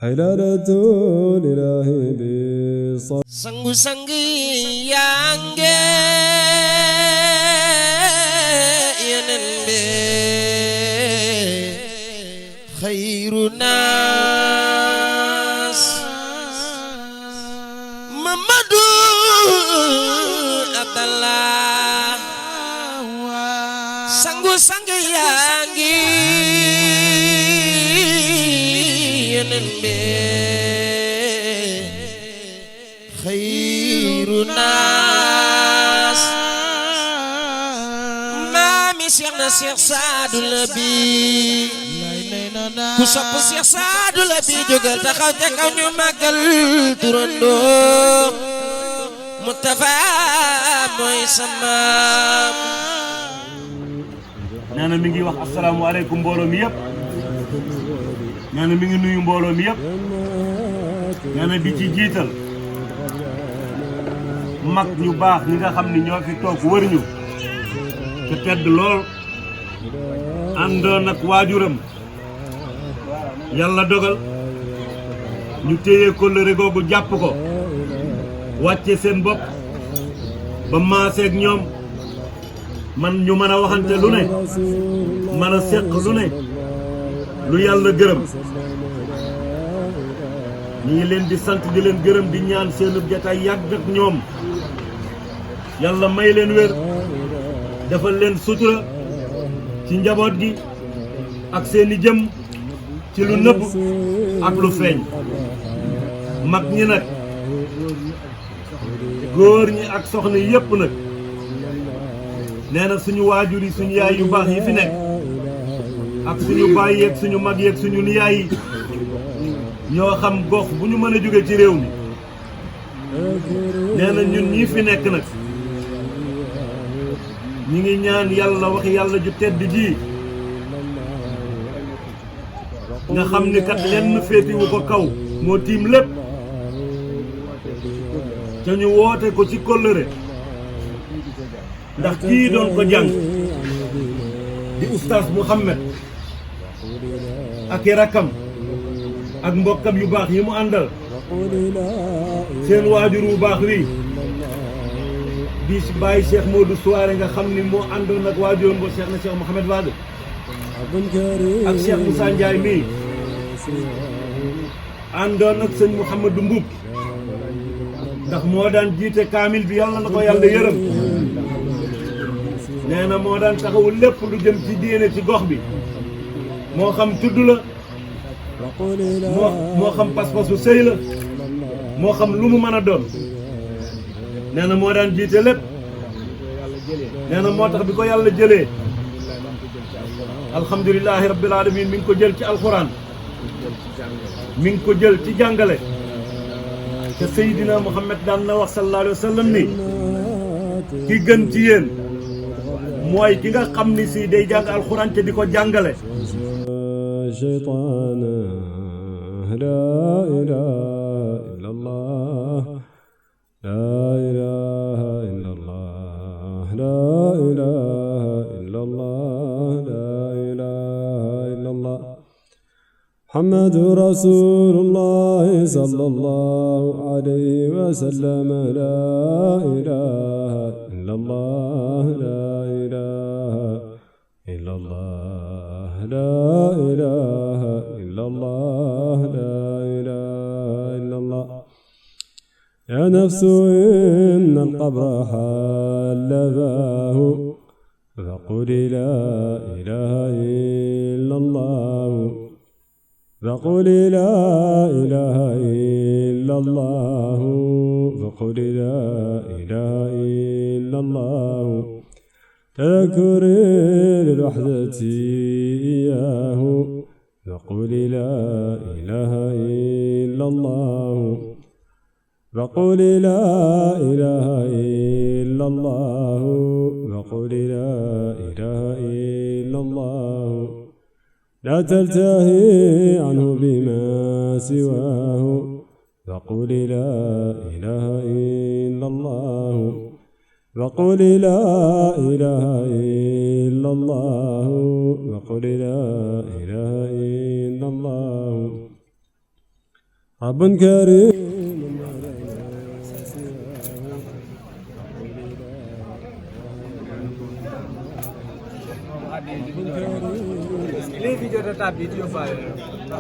حلالة الإله بالصلاة sangu sangi yange yenen be khairu nas Mamadu Abdallah sangu sangi yange yenen be khairu nas mami Cheikh na Cheikh Saadu Labi ku sopp Cheikh Saadu Labi jógal taxaw ca kaw ñu màggal turando Mustafa mooy sama nee na mi ngi wax asalaamaaleykum mbooloo mi yëpp nee na mi ngi nuyu mbooloo mi yëpp nee na di ci jiital mag ñu baax ñi nga xam ni ñoo fi toog wër ñu te tedd lool àndoon ak waajuram yàlla dogal ñu téye kóllëre googu jàpp ko wàcce seen bopp ba maaseeg ñoom man ñu mën a waxante lu ne mën a seq lu ne lu yàlla gërëm ñi ngi leen di sant di leen gërëm di ñaan seenu jataay yàgg ak ñoom yàlla may leen wér defal leen sutura ci njaboot gi ak seeni jëm ci lu nëbb ak lu feeñ mag ñi nag góor ñi ak soxna yépp nag nee na suñu waajur yi suñu yaay yu baax yi fi nekk ak suñu baay yeeg suñu mag yeeg suñu niyaay yi ñoo xam gox bu ñu mën a jóge ci réew mi nee na ñun ñii fi nekk nag ñi ngi ñaan yàlla wax yàlla ju tedd ji nga xam ni kat lenn féetiwu ko kaw moo tiim lépp ca ñu woote ko ci kóllëre ndax kii doon ko jàng di oustaz Mouhamed ak i rakkam ak mbokkam yu baax yi mu àndal seen waajur wu baax wi di bàyyi Cheikh Modou Souare nga xam ni moo àndoon ak waajuram ba Cheikh na Cheikh Mouhamed Wade ak Cheikh Moussa Ndiaye mii àndoon ak sëñ Mouhamadou Mboub ndax moo daan jiite kaamil bi yàlla na ko yàlla yërëm nee na moo daan taxawul lépp lu jëm ci diine ci gox bi moo xam tudd la moo xam pas-pasu sëy la moo xam lu mu mën a doon nee na moo daan jiite lépp nee na moo tax bi ko yàlla jëlee alhamdulilahi rabbil alamin mi ngi ko jël ci alxuraan mi ngi ko jël ci jàngale te Seydina Muhammad daan na wax sallallahu alayhi wa sallam ni ki gën ci yéen mooy ki nga xam ni si day jàng alxuraan te di ko jàngale شيطان لا إله إلا الله لا إله إلا الله لا إله إلا الله لا إله إلا الله محمد رسول الله صلى الله عليه وسلم لا إله إلا الله لا إله إلا الله لا إله إلا الله لا إله إلا الله يا نفس إن القبر حلباه فقولي لا إله إلا الله فقولي لا إله إلا الله فقولي لا إله إلا الله تذكري للوحدة إياه فقولي لا إله إلا الله فقولي لا إله إلا الله فقولي لا إله إلا الله لا تلتهي عنه بما سواه فقولي لا إله إلا الله فقولي لا إله إلا الله فقولي لا إله إلا الله رب كريم lii fi jot a tàbbi di yóbbaale la